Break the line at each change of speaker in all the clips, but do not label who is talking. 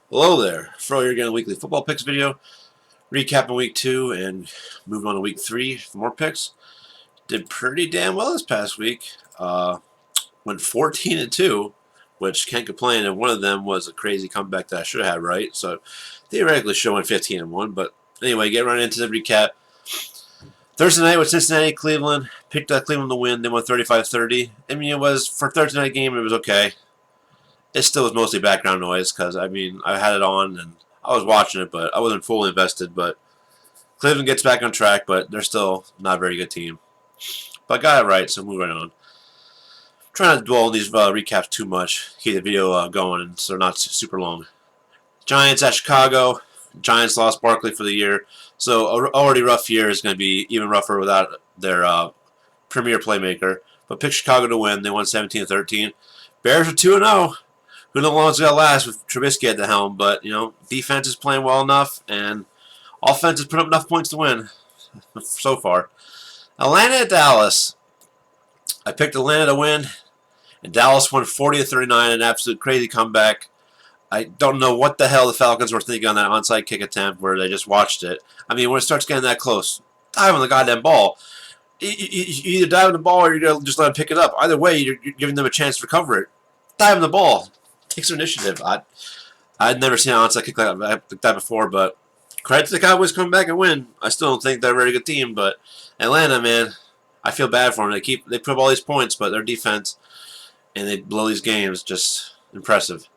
Hello there, Fro here again, weekly football picks video, recapping week 2 and moving on to week 3 for more picks. Did pretty damn well this past week. Went 14-2, which can't complain. And one of them was a crazy comeback that I should have had right. So theoretically, should have went 15-1. But anyway, get right into the recap. Thursday night with Cincinnati, Cleveland. Picked Cleveland to win. They won 35-30. I mean, it was for a Thursday night game. It was okay. It still was mostly background noise because I mean I had it on and I was watching it, but I wasn't fully invested. But Cleveland gets back on track, but they're still not a very good team. But I got it right, so moving on. Trying not to dwell on these recaps too much, keep the video going, so they're not super long. Giants at Chicago. Giants lost Barkley for the year, so already rough year is going to be even rougher without their premier playmaker. But pick Chicago to win. They won 17-13. Bears are 2-0. Who knows how long it's going to last with Trubisky at the helm, but, you know, defense is playing well enough, and offense has put up enough points to win so far. Atlanta at Dallas. I picked Atlanta to win, and Dallas won 40-39, an absolute crazy comeback. I don't know what the hell the Falcons were thinking on that onside kick attempt where they just watched it. I mean, when it starts getting that close, dive on the goddamn ball. You either dive on the ball or you're going to just let them pick it up. Either way, you're giving them a chance to recover it. Dive on the ball. Take some initiative. I'd never seen an onside kick like that before, but credit to the Cowboys coming back and win. I still don't think they're a very good team, but Atlanta, man, I feel bad for them. They put up all these points, but their defense and they blow these games, just impressive.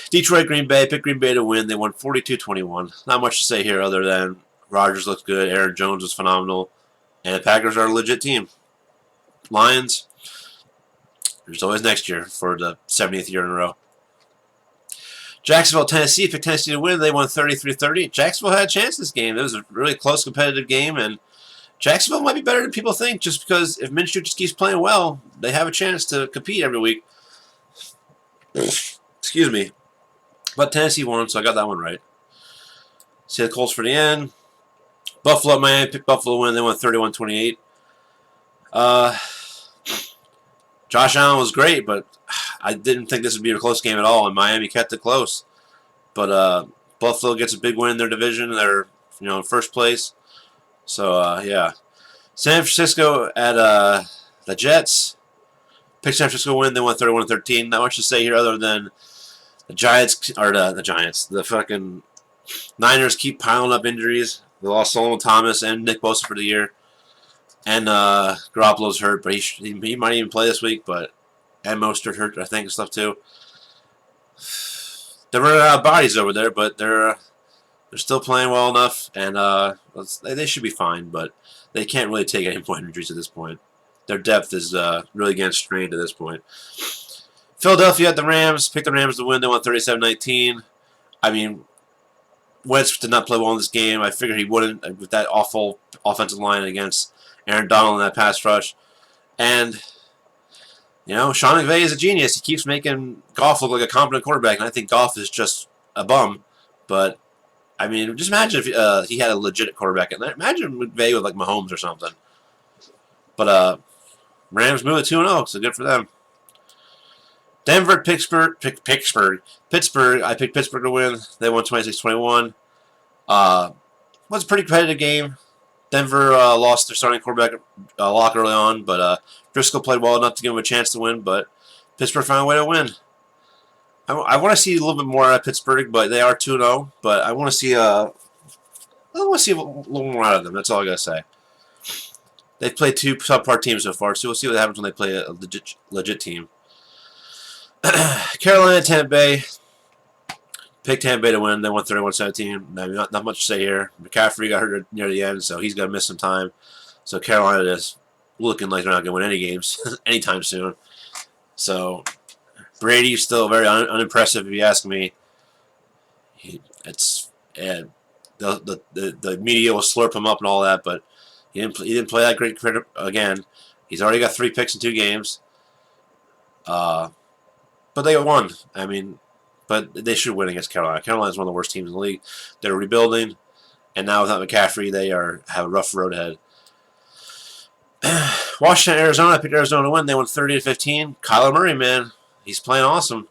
Detroit, Green Bay. Pick Green Bay to win. They won 42-21. Not much to say here other than Rodgers looked good. Aaron Jones was phenomenal. And the Packers are a legit team. Lions, there's always next year for the 70th year in a row. Jacksonville, Tennessee. Picked Tennessee to win. They won 33-30. Jacksonville had a chance this game. It was a really close, competitive game, and Jacksonville might be better than people think just because if Minshew just keeps playing well, they have a chance to compete every week. Excuse me. But Tennessee won, so I got that one right. See the Colts for the end. Buffalo, Miami. Picked Buffalo to win. They won 31-28. Josh Allen was great, but I didn't think this would be a close game at all, and Miami kept it close. But Buffalo gets a big win in their division. They're in first place. So yeah, San Francisco at the Jets. Picked San Francisco win. They won 31-13. Not much to say here other than the Giants or the Giants. The fucking Niners keep piling up injuries. They lost Solomon Thomas and Nick Bosa for the year. And Garoppolo's hurt, but he might even play this week. And Mostert hurt, I think, and stuff too. They're running out of bodies over there, but they're still playing well enough, and they should be fine. But they can't really take any more injuries at this point. Their depth is really getting strained at this point. Philadelphia at the Rams. Picked the Rams to win. They won 37-19. I mean, Wentz did not play well in this game. I figured he wouldn't with that awful offensive line against Aaron Donald in that pass rush. And, Sean McVay is a genius. He keeps making Goff look like a competent quarterback, and I think Goff is just a bum. But, I mean, just imagine if he had a legit quarterback. Imagine McVay with, like, Mahomes or something. But Rams move to 2-0, so good for them. Denver, Pittsburgh. I picked Pittsburgh to win. They won 26-21. Was a pretty competitive game. Denver lost their starting quarterback Locke early on, but Driscoll played well enough to give him a chance to win, but Pittsburgh found a way to win. I want to see a little bit more out of Pittsburgh, but they are 2-0. But I want to see a little more out of them. That's all I gotta say. They've played two subpar teams so far, so we'll see what happens when they play a legit team. Carolina, Tampa Bay. Picked Tampa Bay to win. They won 31-17. Not much to say here. McCaffrey got hurt near the end, so he's going to miss some time. So Carolina is looking like they're not going to win any games anytime soon. So Brady's still very unimpressive, if you ask me. The media will slurp him up and all that, but he didn't play that great again. He's already got 3 picks in 2 games. But they won. I mean, but they should win against Carolina. Carolina's one of the worst teams in the league. They're rebuilding, and now without McCaffrey, they have a rough road ahead. Washington, Arizona. I picked Arizona to win. They won 30-15. Kyler Murray, man, he's playing awesome.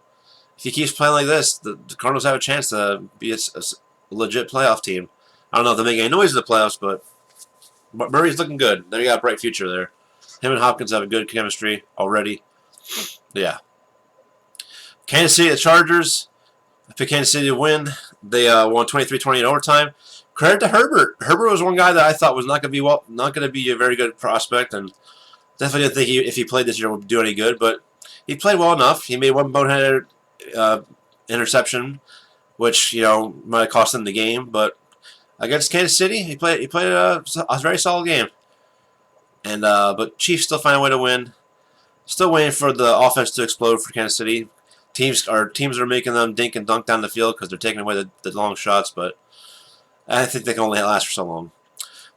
if he keeps playing like this, the Cardinals have a chance to be a legit playoff team. I don't know if they make any noise in the playoffs, but Murray's looking good. They got a bright future there. Him and Hopkins have a good chemistry already. Yeah. Kansas City, the Chargers. I picked Kansas City to win. They won 23-20 in overtime. Credit to Herbert. Herbert was one guy that I thought was not going to be a very good prospect, and definitely didn't think if he played this year would do any good. But he played well enough. He made one boneheaded interception, which might have cost him the game. But against Kansas City, he played a very solid game. And but Chiefs still find a way to win. Still waiting for the offense to explode for Kansas City. Teams are making them dink and dunk down the field because they're taking away the long shots, but I think they can only last for so long.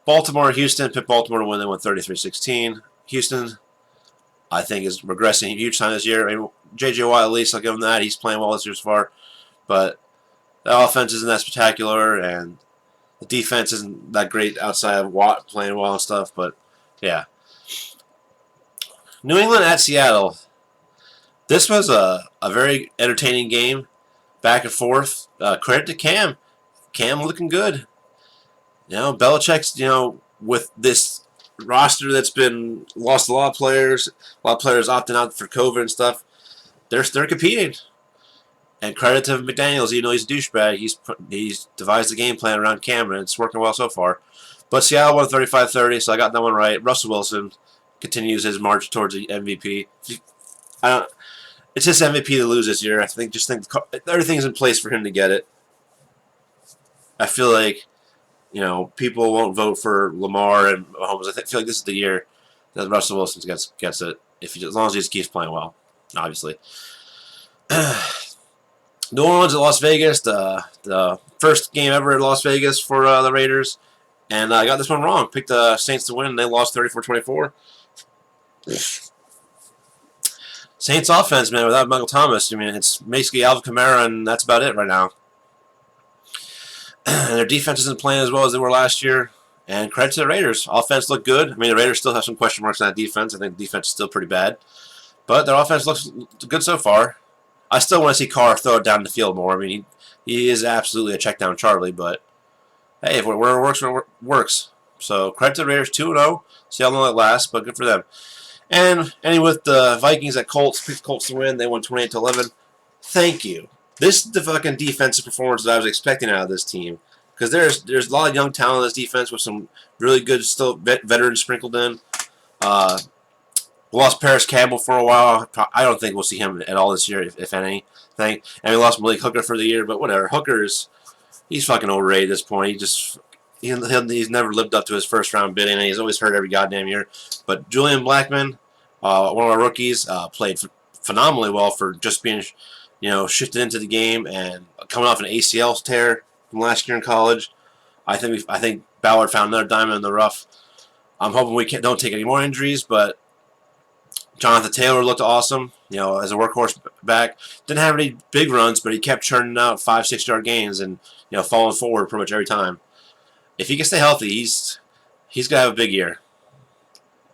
Baltimore, Houston, picked Baltimore to win. They won 33-16. Houston, I think, is regressing huge time this year. I mean, J.J. Watt, at least, I'll give him that. He's playing well this year so far. But the offense isn't that spectacular, and the defense isn't that great outside of Watt playing well and stuff. But, yeah. New England at Seattle. This was a very entertaining game, back and forth. Credit to Cam. Cam looking good. Belichick's, with this roster that's been lost a lot of players opting out for COVID and stuff, they're competing. And credit to McDaniels, even though he's a douchebag, he's devised a game plan around Cam, and it's working well so far. But Seattle won 35-30, so I got that one right. Russell Wilson continues his march towards the MVP. It's his MVP to lose this year. I think everything's in place for him to get it. I feel like, people won't vote for Lamar and Mahomes. I feel like this is the year that Russell Wilson gets it, as long as he just keeps playing well, obviously. New Orleans at Las Vegas, the first game ever at Las Vegas for the Raiders, and I got this one wrong. Picked the Saints to win, and they lost 34-24. Saints offense, man, without Michael Thomas, I mean, it's basically Alvin Kamara, and that's about it right now. And their defense isn't playing as well as they were last year. And credit to the Raiders. Offense looked good. I mean, the Raiders still have some question marks on that defense. I think the defense is still pretty bad. But their offense looks good so far. I still want to see Carr throw it down the field more. I mean, he is absolutely a check-down Charlie, but hey, if it works, it works. So credit to the Raiders, 2-0. See how long it lasts, but good for them. And ending with the Vikings at Colts. Picked Colts to win. They won 28-11. Thank you. This is the fucking defensive performance that I was expecting out of this team. Because there's a lot of young talent in this defense with some really good still veterans sprinkled in. We lost Paris Campbell for a while. I don't think we'll see him at all this year, if anything. And we lost Malik Hooker for the year, but whatever. He's fucking overrated at this point. He's never lived up to his first-round bidding, and he's always hurt every goddamn year. But Julian Blackmon, one of our rookies, played phenomenally well for just being, shifted into the game and coming off an ACL tear from last year in college. I think Ballard found another diamond in the rough. I'm hoping we don't take any more injuries, but Jonathan Taylor looked awesome, as a workhorse back. Didn't have any big runs, but he kept churning out 5-6 yard gains and falling forward pretty much every time. If he can stay healthy, he's gonna have a big year.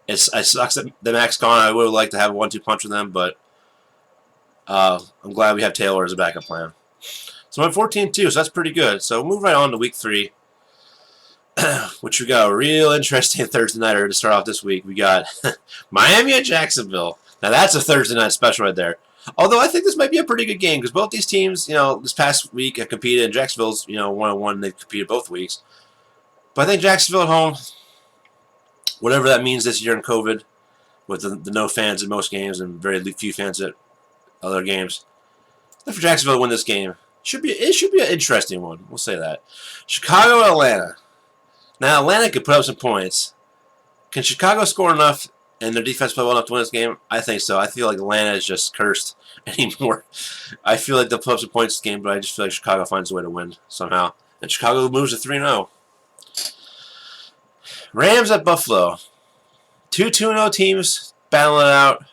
It sucks that the Mac's gone. I would like to have a 1-2 punch with them, but I'm glad we have Taylor as a backup plan. So I'm 14-2, so that's pretty good. So we'll move right on to week 3, which we got a real interesting Thursday nighter to start off this week. We got Miami at Jacksonville. Now that's a Thursday night special right there. Although I think this might be a pretty good game because both these teams, this past week have competed, and Jacksonville's, 1-1. They've competed both weeks. But I think Jacksonville at home, whatever that means this year in COVID, with the no fans in most games and very few fans at other games, for Jacksonville to win this game. It should be an interesting one. We'll say that. Chicago at Atlanta. Now Atlanta could put up some points. Can Chicago score enough and their defense play well enough to win this game? I think so. I feel like Atlanta is just cursed anymore. I feel like they'll put up some points this game, but I just feel like Chicago finds a way to win somehow. And Chicago moves to 3-0. Rams at Buffalo. 2-2-0 teams battling it out.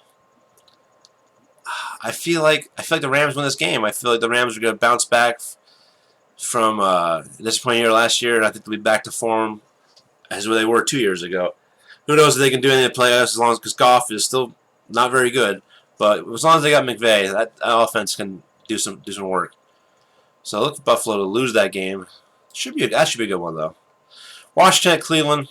I feel like the Rams win this game. I feel like the Rams are going to bounce back from disappointing year last year, and I think they'll be back to form as where they were 2 years ago. Who knows if they can do anything in the playoffs because Goff is still not very good. But as long as they got McVay, that offense can do some work. So look for Buffalo to lose that game. That should be a good one though. Washington at Cleveland.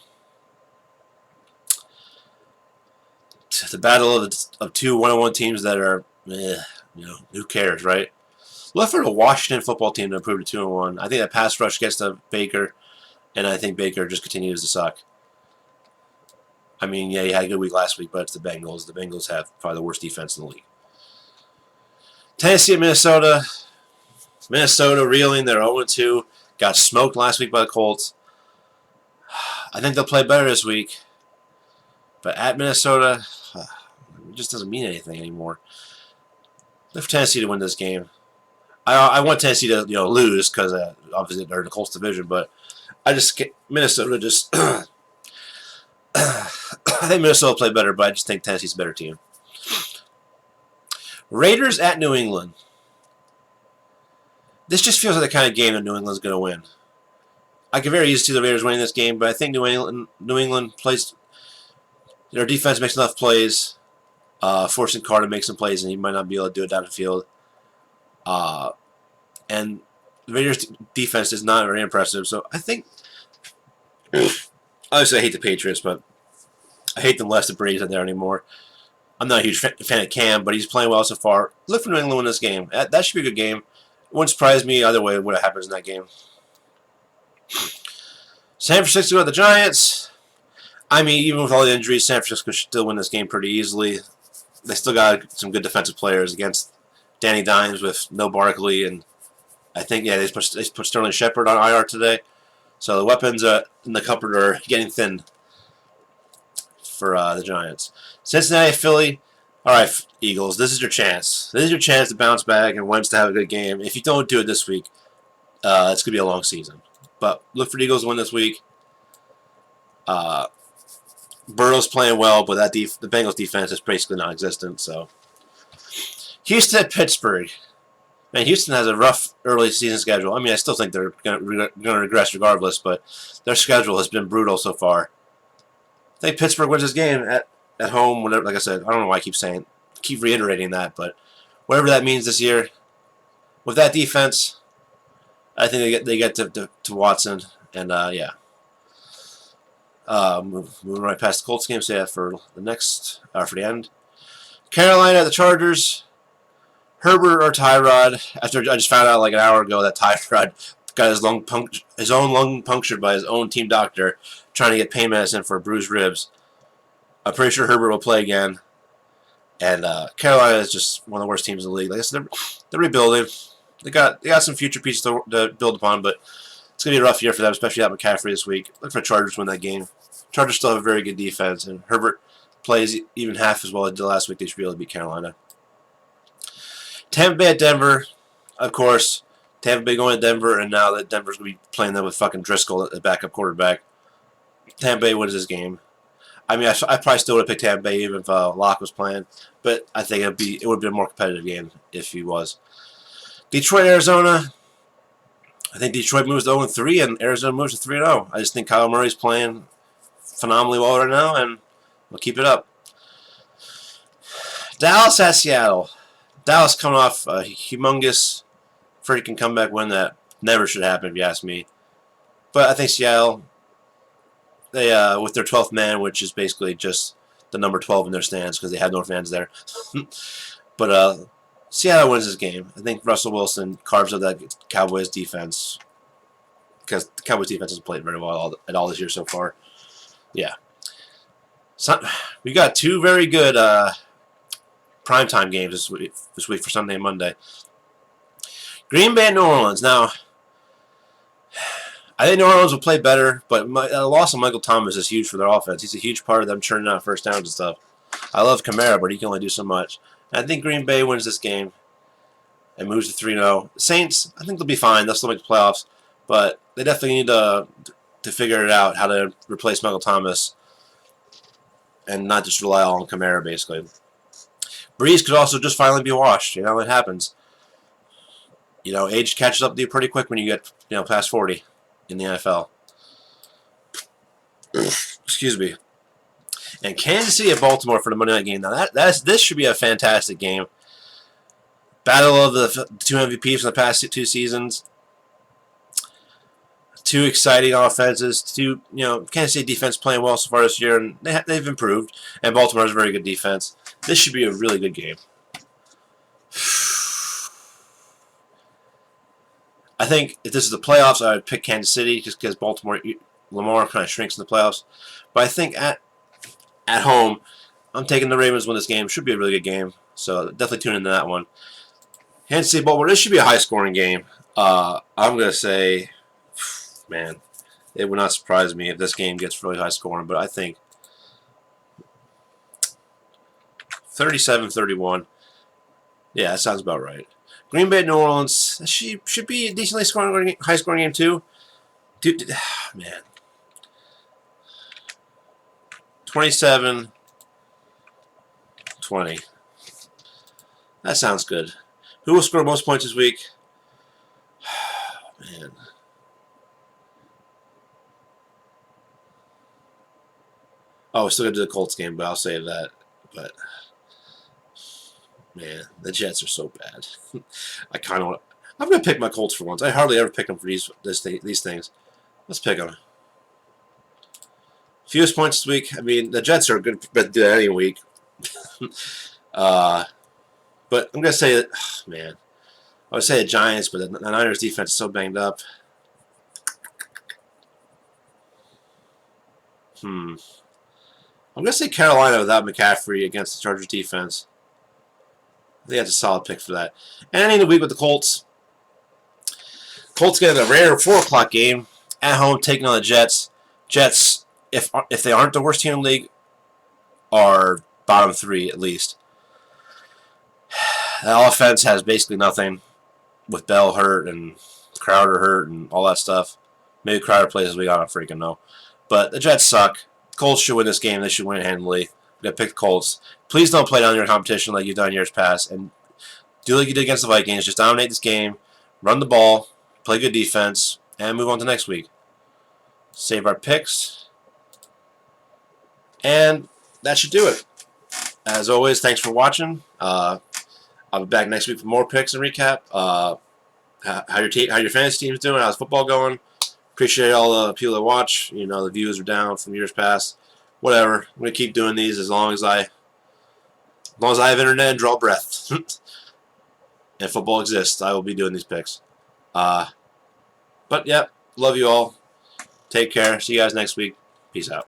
The battle of two 1-1 teams that are, who cares, right? Look for the Washington football team to improve to 2-1. I think that pass rush gets to Baker, and I think Baker just continues to suck. I mean, yeah, he had a good week last week, but it's the Bengals. The Bengals have probably the worst defense in the league. Tennessee at Minnesota. Minnesota reeling. They're 0-2. Got smoked last week by the Colts. I think they'll play better this week. But at Minnesota, it just doesn't mean anything anymore. Look for Tennessee to win this game. I want Tennessee to lose because obviously they're in the Colts division, but Minnesota just I think Minnesota will play better, but I just think Tennessee's a better team. Raiders at New England. This just feels like the kind of game that New England's going to win. I can very easily see the Raiders winning this game, but I think New England plays. Their defense makes enough plays, forcing Carr to make some plays, and he might not be able to do it down the field. And the Raiders' defense is not very impressive, so I think. Obviously, I hate the Patriots, but I hate them less than Brady's not there anymore. I'm not a huge fan of Cam, but he's playing well so far. Look for New England in this game. That should be a good game. It wouldn't surprise me either way what happens in that game. San Francisco at the Giants. I mean, even with all the injuries, San Francisco should still win this game pretty easily. They still got some good defensive players against Danny Dimes with no Barkley, and I think they put Sterling Shepard on IR today. So the weapons in the cupboard are getting thin for the Giants. Cincinnati, Philly. All right, Eagles, this is your chance. This is your chance to bounce back and Wentz to have a good game. If you don't do it this week, it's going to be a long season. But look for the Eagles to win this week. Burrow's playing well, but the Bengals defense is basically non-existent. So, Houston at Pittsburgh. Man, Houston has a rough early season schedule. I mean, I still think they're going to regress regardless, but their schedule has been brutal so far. I think Pittsburgh wins this game at home. Whatever, like I said, I don't know why I keep reiterating that, but whatever that means this year, with that defense, I think they get to Watson, and yeah. Moving right past the Colts game, so yeah, for the end. Carolina at the Chargers. Herbert or Tyrod. After I just found out like an hour ago that Tyrod got his own lung punctured by his own team doctor, trying to get pain medicine for bruised ribs. I'm pretty sure Herbert will play again. And Carolina is just one of the worst teams in the league. Like I said, they're rebuilding. They got some future pieces to build upon, but it's going to be a rough year for them, especially without McCaffrey this week. Look for the Chargers to win that game. Chargers still have a very good defense, and Herbert plays even half as well as he did last week. They should be able to beat Carolina. Tampa Bay at Denver, of course. Tampa Bay going to Denver, and now that Denver's going to be playing them with fucking Driscoll at the backup quarterback. Tampa Bay wins this game. I mean, I probably still would have picked Tampa Bay even if Locke was playing, but I think it would have been a more competitive game if he was. Detroit, Arizona. I think Detroit moves to 0-3, and Arizona moves to 3-0. I just think Kyle Murray's playing phenomenally well right now, and we'll keep it up. Dallas at Seattle. Dallas coming off a humongous freaking comeback win that never should happen, if you ask me. But I think Seattle, they with their 12th man, which is basically just the number 12 in their stands because they had no fans there. But Seattle wins this game. I think Russell Wilson carves up that Cowboys defense because the Cowboys defense has played very well at all this year so far. Yeah. So, we got two very good primetime games this week for Sunday and Monday. Green Bay and New Orleans. Now, I think New Orleans will play better, but the loss of Michael Thomas is huge for their offense. He's a huge part of them churning out first downs and stuff. I love Kamara, but he can only do so much. And I think Green Bay wins this game and moves to 3-0. Saints, I think they'll be fine. They'll still make the playoffs, but they definitely need to figure it out how to replace Michael Thomas and not just rely all on Kamara, basically. Breeze could also just finally be washed. You know, it happens. You know, age catches up to you pretty quick when you get, past 40 in the NFL. Excuse me. And Kansas City at Baltimore for the Monday night game. Now, this should be a fantastic game. Battle of the two MVPs from the past 2 seasons. Two exciting offenses. Two, Kansas City defense playing well so far this year, and they've improved. And Baltimore has a very good defense. This should be a really good game. I think if this is the playoffs, I would pick Kansas City just because Lamar kind of shrinks in the playoffs. But I think at home, I'm taking the Ravens to win this game. Should be a really good game. So definitely tune into that one. Kansas City, Baltimore. This should be a high-scoring game. I'm going to say, man, it would not surprise me if this game gets really high-scoring. But I think 37-31. Yeah, that sounds about right. Green Bay, New Orleans. Should be a decently high-scoring game too. Dude, man. 27-20. That sounds good. Who will score most points this week? Man. Oh, we're still going to do the Colts game, but I'll save that. But, man, the Jets are so bad. I kind of want to... I'm going to pick my Colts for once. I hardly ever pick them for these things. Let's pick them. Fewest points this week. I mean, the Jets are good to do that any week. But I'm going to say, man, I would say the Giants, but the Niners defense is so banged up. I'm going to say Carolina without McCaffrey against the Chargers defense. I think that's a solid pick for that. And ending the week with the Colts. Colts get a rare 4 o'clock game at home taking on the Jets. Jets, if they aren't the worst team in the league, are bottom 3 at least. The offense has basically nothing with Bell hurt and Crowder hurt and all that stuff. Maybe Crowder plays this week, I don't freaking know. But the Jets suck. Colts should win this game. They should win it handily. I'm going to pick the Colts. Please don't play down your competition like you've done years past. And do like you did against the Vikings. Just dominate this game. Run the ball. Play good defense. And move on to next week. Save our picks. And that should do it. As always, thanks for watching. I'll be back next week for more picks and recap. How your fantasy team's doing? How's football going? Appreciate all the people that watch. The views are down from years past. Whatever. I'm gonna keep doing these as long as I have internet and draw breath. And football exists. I will be doing these picks. But yeah, love you all. Take care. See you guys next week. Peace out.